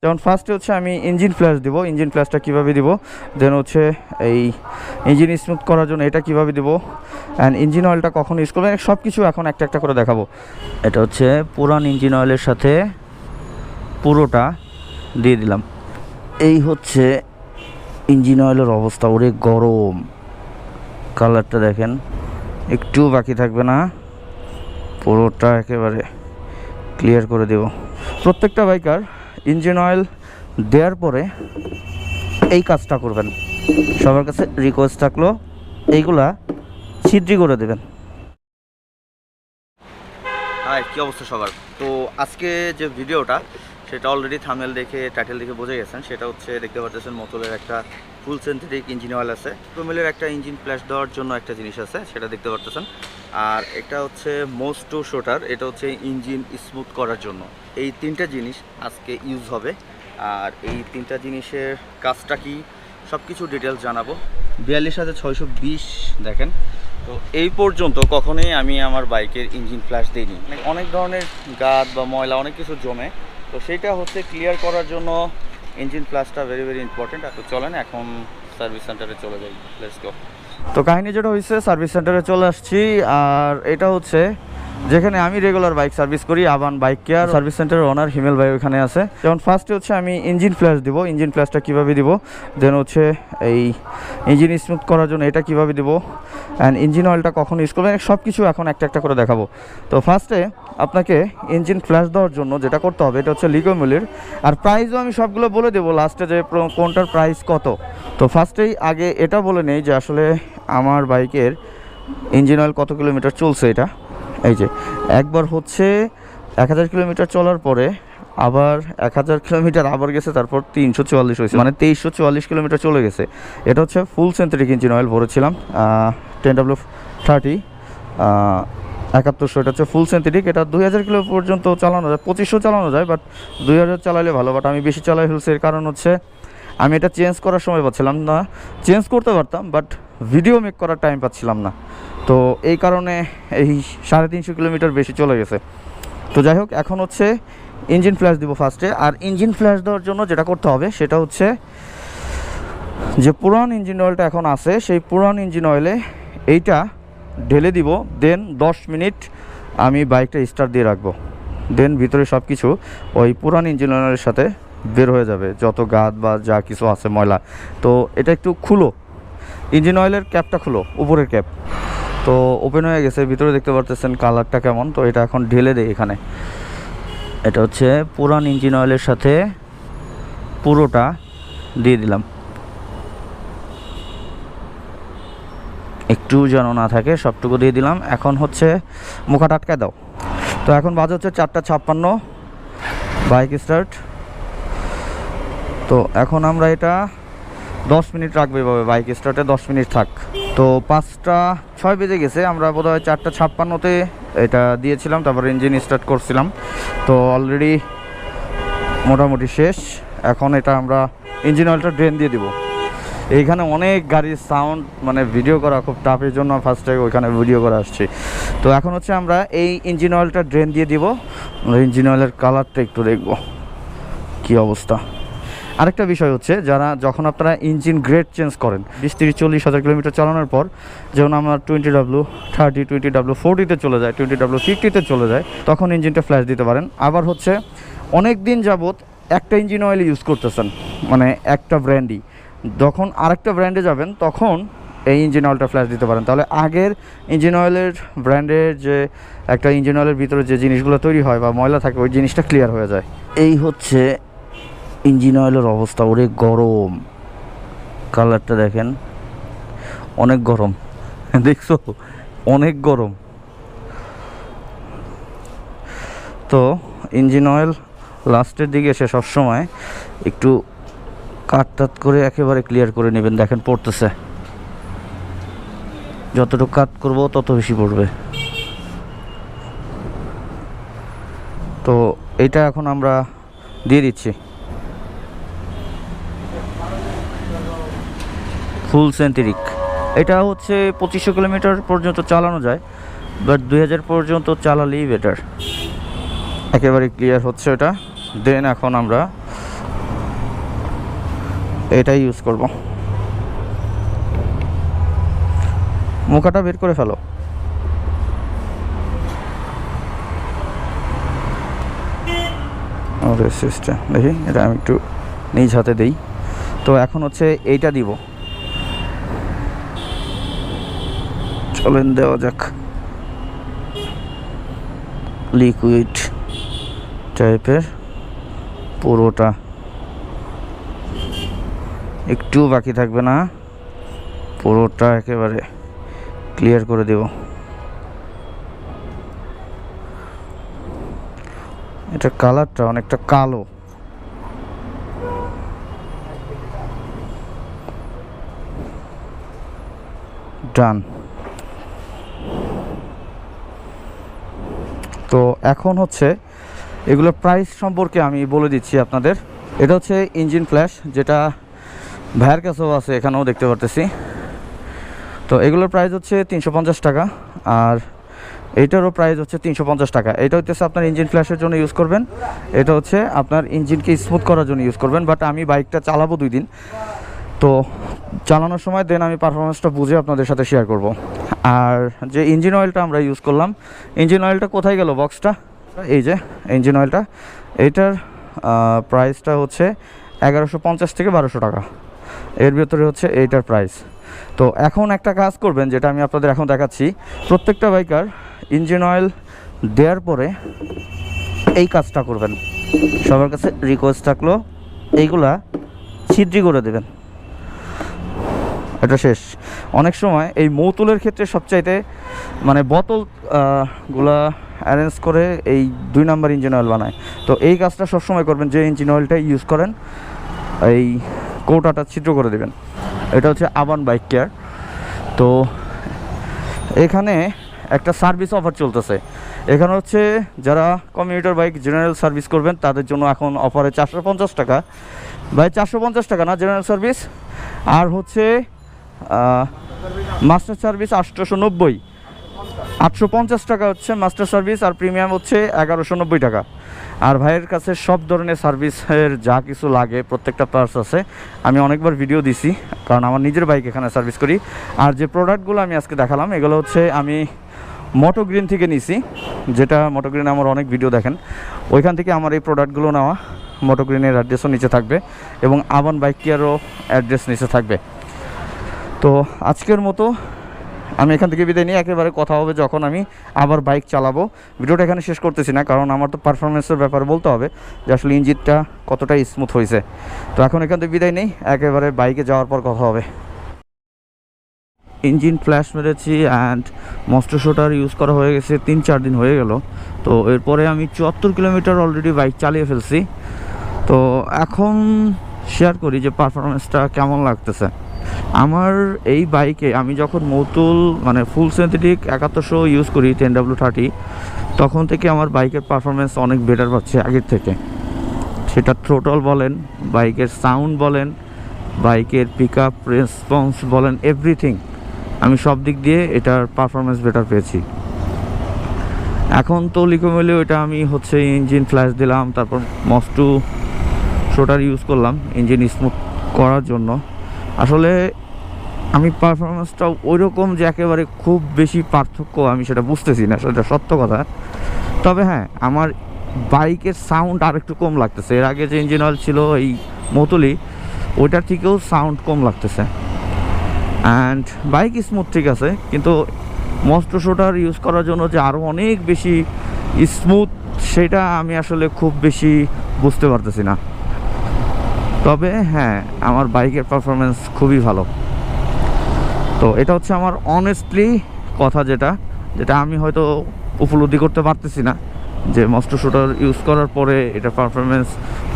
যেমন ফার্স্টে হচ্ছে আমি ইঞ্জিন ফ্ল্যাশ দিব। ইঞ্জিন ফ্ল্যাশটা কীভাবে দিব, দেন হচ্ছে এই ইঞ্জিন স্মুথ করার জন্য এটা কীভাবে দিব, অ্যান্ড ইঞ্জিন অয়েলটা কখন ইউজ করবেন, সব কিছু এখন একটা একটা করে দেখাবো। এটা হচ্ছে পুরান ইঞ্জিন অয়েলের সাথে পুরোটা দিয়ে দিলাম। এই হচ্ছে ইঞ্জিন অয়েলের অবস্থা, ওরে গরম। কালারটা দেখেন, একটু বাকি থাকবে না, পুরোটা একেবারে ক্লিয়ার করে দেব। প্রত্যেকটা বাইকার ইঞ্জিন অয়েল দেওয়ার পরে এই কাজটা করবেন। সবার কাছে রিকোয়েস্ট থাকলো এইগুলা ছিদ্রি করে দেবেন। হাই, কী অবস্থা সবার? তো আজকে যে ভিডিওটা সেটা অলরেডি থাম্বনেল দেখে টাইটেল দেখে বুঝে গেছেন। সেটা হচ্ছে দেখতে পাচ্ছেন মোটলের একটা ফুল সিনথেটিক ইঞ্জিন অয়েল আছে, প্রোমেলের একটা ইঞ্জিন ফ্ল্যাশ দেওয়ার জন্য একটা জিনিস আছে, সেটা দেখতে পাচ্ছেন। আর এটা হচ্ছে MoS2 শুটার, এটা হচ্ছে ইঞ্জিন স্মুথ করার জন্য। এই তিনটা জিনিস আজকে ইউজ হবে। আর এই তিনটা জিনিসের কাজটা কি সব কিছু ডিটেলস জানাবো। 42,620 দেখেন। তো এই পর্যন্ত কখনোই আমি আমার বাইকের ইঞ্জিন ফ্ল্যাশ দিইনি। অনেক ধরনের গাদ বা ময়লা অনেক কিছু জমে, তো সেইটা হচ্ছে ক্লিয়ার করার জন্য ইঞ্জিন ফ্ল্যাশটা ভেরি ভেরি ইম্পর্টেন্ট। তো চলেন এখন সার্ভিস সেন্টারে চলে যাই, লেটস গো। তো কাহিনী যেটা হয়েছে, সার্ভিস সেন্টারে চলে আসছি। আর এটা হচ্ছে যেখানে আমি রেগুলার বাইক সার্ভিস করি, আবান বাইক কেয়ার সার্ভিস সেন্টারের ওনার হিমেল ভাই ওখানে আছে। যেমন ফার্স্টে হচ্ছে আমি ইঞ্জিন ফ্ল্যাশ দিব। ইঞ্জিন ফ্ল্যাশটা কীভাবে দিব, দেন হচ্ছে এই ইঞ্জিন স্মুথ করার জন্য এটা কীভাবে দিব, অ্যান্ড ইঞ্জিন অয়েলটা কখন ইউজ করবেন, সব কিছু এখন একটা একটা করে দেখাবো। তো ফার্স্টে আপনাকে ইঞ্জিন ফ্ল্যাশ দেওয়ার জন্য যেটা করতে হবে, এটা হচ্ছে লিকি মলির। আর প্রাইসও আমি সবগুলো বলে দেবো লাস্টে, যে কোনটার প্রাইস কত। তো ফার্স্টেই আগে এটা বলে নেই যে আসলে আমার বাইকের ইঞ্জিন অয়েল কত কিলোমিটার চলছে। এটা এই যে একবার হচ্ছে 1000 কিলোমিটার চলার পরে আবার 1000 কিলোমিটার আবার গেছে, তারপর 344 হয়েছে, মানে 2344 কিলোমিটার চলে গেছে। এটা হচ্ছে ফুল সিনথেটিক ইঞ্জিন অয়েল ভরেছিলাম 10W30 7100। এটা হচ্ছে ফুল সিনথেটিক। এটা 2000 কিলো পর্যন্ত চালানো যায়, 2500 চালানো যায়, বাট 2000 চালালে ভালো। বাট আমি বেশি চালাই ফেলছি, এর কারণ হচ্ছে আমি এটা চেঞ্জ করার সময় পাচ্ছিলাম না। চেঞ্জ করতে পারতাম, বাট ভিডিও মেক করার টাইম পাচ্ছিলাম না। তো এই কারণে এই 350 কিলোমিটার বেশি চলে গেছে। তো যাই হোক, এখন হচ্ছে ইঞ্জিন ফ্ল্যাশ দিব ফার্স্টে। আর ইঞ্জিন ফ্ল্যাশ দেওয়ার জন্য যেটা করতে হবে সেটা হচ্ছে যে পুরান ইঞ্জিন অয়েলটা এখন আছে, সেই পুরান ইঞ্জিন অয়েলে এইটা ঢেলে দিব। দেন 10 মিনিট আমি বাইকটা স্টার্ট দিয়ে রাখবো। দেন ভিতরে সব কিছু ওই পুরান ইঞ্জিন অয়েলের সাথে বের হয়ে যাবে, যত গাদ বা যা কিছু আছে ময়লা। তো এটা একটু খুলো, ইঞ্জিন অয়েলের ক্যাপটা খুলো, উপরের ক্যাপ। তো ওপেন হয়ে গেছে, ভিতরে দেখতে পারতেছেন কালারটা কেমন। তো এটা এখন ঢেলে দেয় এখানে। এটা হচ্ছে পুরান ইঞ্জিন অয়েলের সাথে পুরোটা দিয়ে দিলাম, একটু যেন না থাকে, সবটুকু দিয়ে দিলাম। এখন হচ্ছে মুখাটা আটকায় দাও। তো এখন বাজে হচ্ছে 4:56, বাইক স্টার্ট। তো এখন আমরা এটা 10 মিনিট রাখবো এভাবে, বাইক স্টার্টে 10 মিনিট থাক। তো 5:06 বেজে গেছে, আমরা বোধহয় 4:56-তে এটা দিয়েছিলাম, তারপর ইঞ্জিন স্টার্ট করছিলাম। তো অলরেডি মোটামুটি শেষ। এখন এটা আমরা ইঞ্জিন অয়েলটা ড্রেন দিয়ে দিব। এইখানে অনেক গাড়ির সাউন্ড, মানে ভিডিও করা খুব টাফ, এই জন্য ফার্স্টে ওইখানে ভিডিও করে আসছি। তো এখন হচ্ছে আমরা এই ইঞ্জিন অয়েলটা ড্রেন দিয়ে দিব। ইঞ্জিন অয়েলের কালারটা একটু দেখব কী অবস্থা। আরেকটা বিষয় হচ্ছে, যখন আপনারা ইঞ্জিন গ্রেড চেঞ্জ করেন 20-30-40 হাজার কিলোমিটার চালানোর পর, যেমন আমার 20W30, 20W40-তে চলে যায়, 20W50-তে চলে যায়, তখন ইঞ্জিনটা ফ্ল্যাশ দিতে পারেন। আবার হচ্ছে অনেক দিন যাবত একটা ইঞ্জিন অয়েল ইউজ করতেছেন, মানে একটা ব্র্যান্ডই, যখন আরেকটা ব্র্যান্ডে যাবেন তখন এই ইঞ্জিন অয়েলটা ফ্ল্যাশ দিতে পারেন। তাহলে আগের ইঞ্জিন অয়েলের ব্র্যান্ডের যে একটা ইঞ্জিন অয়েলের ভিতরে যে জিনিসগুলো তৈরি হয় বা ময়লা থাকে, ওই জিনিসটা ক্লিয়ার হয়ে যায়। এই হচ্ছে ইঞ্জিন অয়েলের অবস্থা, ওরে গরম। কালারটা দেখেন, অনেক গরম, দেখছো অনেক গরম। তো ইঞ্জিন অয়েল লাস্টের দিকে এসে সবসময় একটু কাট করে একেবারে ক্লিয়ার করে নেবেন। দেখেন পড়তেছে, যতটুকু কাট করবো তত বেশি পড়বে। তো এটা এখন আমরা দিয়ে দিচ্ছি। ফুল সিনথেটিক, এটা হচ্ছে 2500 কিলোমিটার পর্যন্ত চালানো যায়, বাট 2000 পর্যন্ত চালালেই বেটার। একেবারে ক্লিয়ার হচ্ছে এটা। দেন এখন আমরা এটাই ইউজ করব। মুখাটা বের করে ফেলো। সিস্টেম দেখি, এটা আমি একটু নিজ হাতে দিই। তো এখন হচ্ছে এইটা দিব, চলেন দেওয়া যাক। লিকুইড টাইপের পুরোটা, একটু বাকি থাকবে না, পুরোটা একেবারে ক্লিয়ার করে দেব। এটা কালারটা অনেকটা কালো, ডান। তো এখন হচ্ছে এগুলোর প্রাইস সম্পর্কে আমি বলে দিচ্ছি আপনাদের। এটা হচ্ছে ইঞ্জিন ফ্ল্যাশ, যেটা ভাইয়ের কাছেও আছে, এখানেও দেখতে পারতেছি। তো এগুলোর প্রাইস হচ্ছে 350 টাকা, আর এইটারও প্রাইস হচ্ছে 350 টাকা। এটা হচ্ছে আপনার ইঞ্জিন ফ্ল্যাশের জন্য ইউজ করবেন, এটা হচ্ছে আপনার ইঞ্জিনকে স্মুথ করার জন্য ইউজ করবেন। বাট আমি বাইকটা চালাবো 2 দিন, তো চালানোর সময় দেন আমি পারফরমেন্সটা বুঝে আপনাদের সাথে শেয়ার করব। আর যে ইঞ্জিন অয়েলটা আমরা ইউজ করলাম, ইঞ্জিন অয়েলটা কোথায় গেল বক্সটা? এই যে ইঞ্জিন অয়েলটা, এইটার প্রাইসটা হচ্ছে 1150 থেকে 1200 টাকা, এর ভিতরে হচ্ছে এইটার প্রাইস। তো এখন একটা কাজ করবেন, যেটা আমি আপনাদের এখন দেখাচ্ছি। প্রত্যেকটা বাইকার ইঞ্জিন অয়েল দেওয়ার পরে এই কাজটা করবেন। সবার কাছে রিকোয়েস্ট থাকলো এইগুলা ছিদ্রি করে দেবেন। এটা শেষ। অনেক সময় এই মৌতুলের ক্ষেত্রে সবচাইতে মানে বোতল গুলা অ্যারেঞ্জ করে এই 2 নাম্বার ইঞ্জিন অয়েল বানায়। তো এই কাজটা সবসময় করবেন, যে ইঞ্জিন অয়েলটা ইউজ করেন এই কৌটাটা ছিদ্র করে দেবেন। এটা হচ্ছে আবান বাইক কেয়ার। তো এখানে একটা সার্ভিস অফার চলতেছে। এখানে হচ্ছে যারা কমিউটার বাইক জেনারেল সার্ভিস করবেন তাদের জন্য এখন অফারে 450 টাকা, ভাই 450 টাকা না জেনারেল সার্ভিস, আর হচ্ছে মাস্টার সার্ভিস 890, 850 টাকা হচ্ছে মাস্টার সার্ভিস, আর প্রিমিয়াম হচ্ছে 1190 টাকা। আর ভাইয়ের কাছে সব ধরনের সার্ভিসের যা কিছু লাগে প্রত্যেকটা পার্টস আছে। আমি অনেকবার ভিডিও দিছি, কারণ আমার নিজের বাইক এখানে সার্ভিস করি। আর যে প্রোডাক্টগুলো আমি আজকে দেখালাম এগুলো হচ্ছে আমি মোটো গ্রিন থেকে নিছি, যেটা মোটো গ্রিন আমার অনেক ভিডিও দেখেন, ওইখান থেকে আমার এই প্রোডাক্টগুলো নেওয়া। মোটো গ্রিনের অ্যাড্রেসও নিচে থাকবে এবং আবান বাইক কেয়ারও অ্যাড্রেস নিচে থাকবে। তো আজকের মতো আমি এখান থেকে বিদায় নিয়ে একেবারে কথা হবে যখন আমি আবার বাইক চালাবো। ভিডিওটা এখানে শেষ করতেছি না, কারণ আমার তো পারফরমেন্সের ব্যাপারে বলতে হবে যে আসলে ইঞ্জিনটা কতটা স্মুথ হয়েছে। তো এখন এখান থেকে বিদায় নেই, একেবারে বাইকে যাওয়ার পর কথা হবে। ইঞ্জিন ফ্ল্যাশ মেরেছি অ্যান্ড মস্টো শুটার ইউজ করা হয়ে গেছে 3-4 দিন হয়ে গেল। তো এরপরে আমি 74 কিলোমিটার অলরেডি বাইক চালিয়ে ফেলছি। তো এখন শেয়ার করি যে পারফরমেন্সটা কেমন লাগতেছে আমার এই বাইকে। আমি যখন মোতুল মানে ফুল সিনথেটিক 7100 ইউজ করি 10W30, তখন থেকে আমার বাইকের পারফরমেন্স অনেক বেটার পাচ্ছে আগের থেকে। সেটা থ্রোটল বলেন, বাইকের সাউন্ড বলেন, বাইকের পিক আপ রেসপন্স বলেন, এভরিথিং আমি সব দিক দিয়ে এটার পারফরমেন্স বেটার পেয়েছি। এখন তো লিকি মলি ওইটা আমি হচ্ছে ইঞ্জিন ফ্ল্যাশ দিলাম, তারপর MoS2 শুটার ইউজ করলাম ইঞ্জিন স্মুথ করার জন্য। আসলে আমি পারফরমেন্সটা ওই রকম যে একেবারে খুব বেশি পার্থক্য আমি সেটা বুঝতেছি না, সেটা সত্য কথা। তবে হ্যাঁ, আমার বাইকের সাউন্ড আর একটু কম লাগতেছে। এর আগে যে ইঞ্জিন অয়েল ছিল এই মতুলি, ওইটার থেকেও সাউন্ড কম লাগতেছে। অ্যান্ড বাইক স্মুথ ঠিক আছে, কিন্তু MoS2 শুটার ইউজ করার জন্য যে আরও অনেক বেশি স্মুথ, সেটা আমি আসলে খুব বেশি বুঝতে পারতেছি না। তবে হ্যাঁ, আমার বাইকের পারফরমেন্স খুবই ভালো। তো এটা হচ্ছে আমার অনেস্টলি কথা, যেটা আমি হয়তো উপলব্ধি করতে পারতেছি না যে MoS2 শুটার ইউজ করার পরে এটা পারফরমেন্স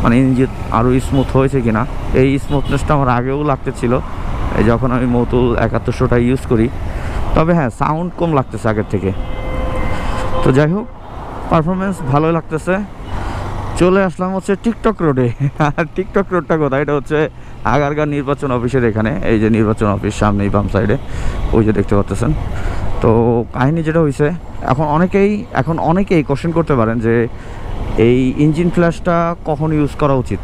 মানে ইঞ্জিন আরও স্মুথ হয়েছে কিনা। এই স্মুথনেসটা আমার আগেও লাগতেছিল এই যখন আমি মোতুল 7100টা ইউজ করি। তবে হ্যাঁ, সাউন্ড কম লাগতেছে আগের থেকে। তো যাই হোক, পারফরমেন্স ভালোই লাগতেছে। চলে আসলাম হচ্ছে টিকটক রোডে। আর টিকটক রোডটা কোথায়? এটা হচ্ছে আগারগাঁও নির্বাচন অফিসের এখানে। এই যে নির্বাচন অফিস সামনেই বাম সাইডে, ওই যে দেখতে পাচ্ছেন। তো কাহিনী যেটা হয়েছে, এখন অনেকেই কোশ্চেন করতে পারেন যে এই ইঞ্জিন ফ্ল্যাশটা কখন ইউজ করা উচিত।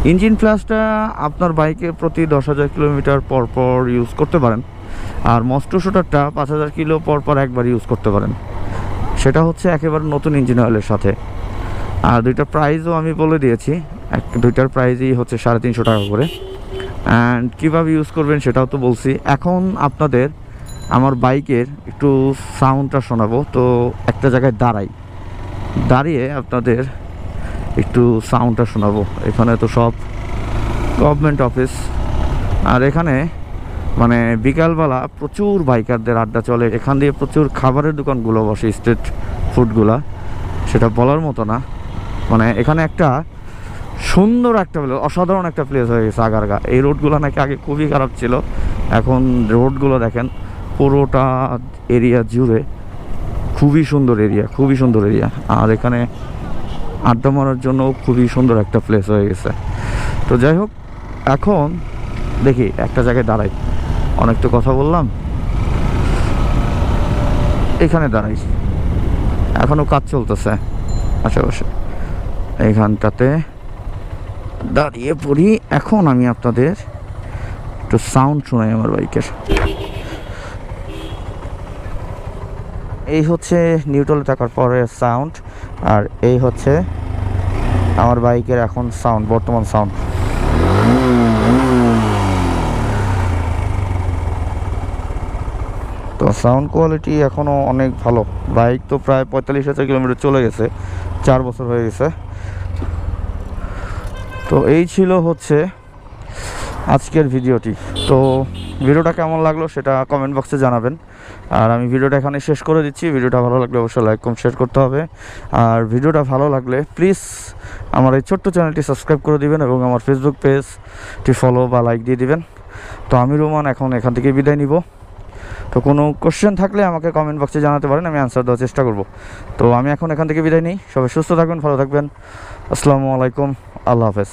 ইঞ্জিন ফ্ল্যাশটা আপনার বাইকে প্রতি 10,000 কিলোমিটার পর পর ইউজ করতে পারেন, আর MoS2 শুটারটা 5,000 কিলো পর পর একবার ইউজ করতে পারেন। সেটা হচ্ছে একেবারে নতুন ইঞ্জিন অয়েলের সাথে। আর দুইটার প্রাইসও আমি বলে দিয়েছি, দুইটার প্রাইসই হচ্ছে 350 টাকা করে। অ্যান্ড কীভাবে ইউজ করবেন সেটাও তো বলছি। এখন আপনাদের আমার বাইকের একটু সাউন্ডটা শোনাবো। তো একটা জায়গায় দাঁড়িয়ে আপনাদের একটু সাউন্ডটা শোনাবো। এখানে তো সব গভর্নমেন্ট অফিস, আর এখানে মানে বিকালবেলা প্রচুর বাইকারদের আড্ডা চলে। এখান দিয়ে প্রচুর খাবারের দোকানগুলো বসে, স্ট্রিট ফুডগুলা, সেটা বলার মতো না। মানে এখানে একটা সুন্দর একটা প্লেস, অসাধারণ একটা প্লেস হয়ে গেছে আগারগা। এই রোডগুলো নাকি আগে খুবই খারাপ ছিল, এখন রোডগুলো দেখেন পুরোটা এরিয়া জুড়ে খুবই সুন্দর এরিয়া। আর এখানে আড্ডা মারার জন্য খুবই সুন্দর একটা প্লেস হয়ে গেছে। তো যাই হোক, এখন দেখি একটা জায়গায় দাঁড়াই, অনেক তো কথা বললাম, এখানে দাঁড়াই। এখনও কাজ চলতেছে আশেপাশে, এইখানটাতে দাঁড়িয়ে পড়ি। এখন আমি আপনাদের একটু সাউন্ড শোনাই আমার বাইকের। এই হচ্ছে নিউট্রালে থাকার পরে সাউন্ড, আর এই হচ্ছে আমার বাইকের এখন সাউন্ড, বর্তমান সাউন্ড। তো সাউন্ড কোয়ালিটি এখনও অনেক ভালো। বাইক তো প্রায় 45,000 কিলোমিটার চলে গেছে, 4 বছর হয়ে গেছে। তো এই ছিল হচ্ছে আজকের ভিডিওটি। তো ভিডিওটা কেমন লাগলো সেটা কমেন্ট বক্সে জানাবেন। আর আমি ভিডিওটা এখানে শেষ করে দিচ্ছি। ভিডিওটা ভালো লাগলে অবশ্যই লাইক কমেন্ট শেয়ার করতে হবে। আর ভিডিওটা ভালো লাগলে প্লিজ আমার এই ছোট্ট চ্যানেলটি সাবস্ক্রাইব করে দিবেন এবং আমার ফেসবুক পেজটি ফলো বা লাইক দিয়ে দিবেন। তো আমি রোমান এখন এখান থেকে বিদায় নিব। তো কোনো কোশ্চেন থাকলে আমাকে কমেন্ট বক্সে জানাতে পারেন, আমি অ্যান্সার দেওয়ার চেষ্টা করব। তো আমি এখন এখান থেকে বিদায় নিই। সবাই সুস্থ থাকবেন, ভালো থাকবেন। আসসালামু আলাইকুম, আল্লাহ হাফেজ।